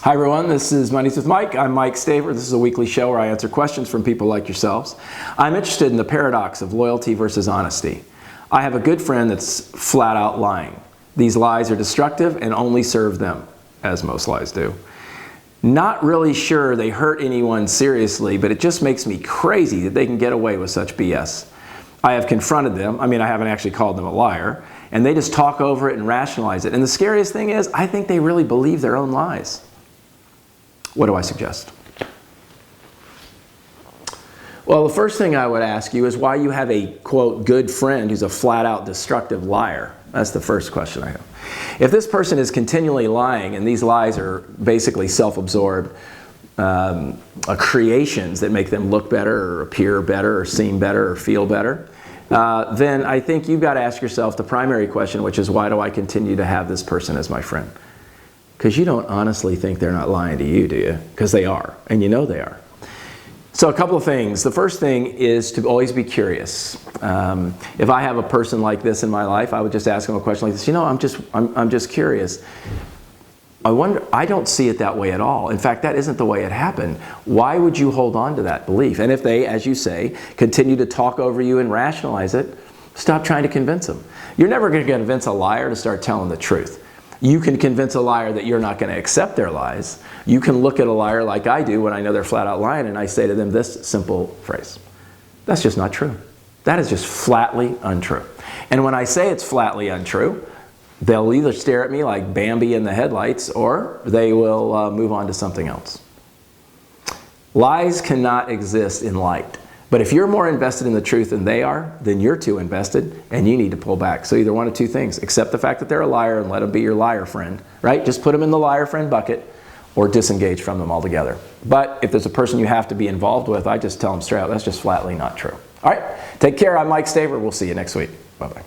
Hi everyone, this is Mondays with Mike. I'm Mike Staver. This is a weekly show where I answer questions from people like yourselves. I'm interested in the paradox of loyalty versus honesty. I have a good friend that's flat out lying. These lies are destructive and only serve them, as most lies do. Not really sure they hurt anyone seriously, but it just makes me crazy that they can get away with such BS. I have confronted them. I haven't actually called them a liar, and they just talk over it and rationalize it. And the scariest thing is, I think they really believe their own lies. What do I suggest? Well, the first thing I would ask you is why you have a, quote, good friend who's a flat-out destructive liar. That's the first question I have. If this person is continually lying, and these lies are basically self-absorbed creations that make them look better or appear better or seem better or feel better, then I think you've got to ask yourself the primary question, which is, why do I continue to have this person as my friend? Because you don't honestly think they're not lying to you, do you? Because they are, and you know they are. So a couple of things. The first thing is to always be curious. If I have a person like this in my life, I would just ask them a question like this. You know, I'm just curious. I don't see it that way at all. In fact, that isn't the way it happened. Why would you hold on to that belief? And if they, as you say, continue to talk over you and rationalize it, stop trying to convince them. You're never going to convince a liar to start telling the truth. You can convince a liar that you're not going to accept their lies. You can look at a liar like I do when I know they're flat out lying, and I say to them this simple phrase: that's just not true. That is just flatly untrue. And when I say it's flatly untrue, they'll either stare at me like Bambi in the headlights, or they will move on to something else. Lies cannot exist in light. But if you're more invested in the truth than they are, then you're too invested and you need to pull back. So either one of two things: accept the fact that they're a liar and let them be your liar friend, right? Just put them in the liar friend bucket, or disengage from them altogether. But if there's a person you have to be involved with, I just tell them straight out, that's just flatly not true. All right, take care. I'm Mike Staver. We'll see you next week. Bye-bye.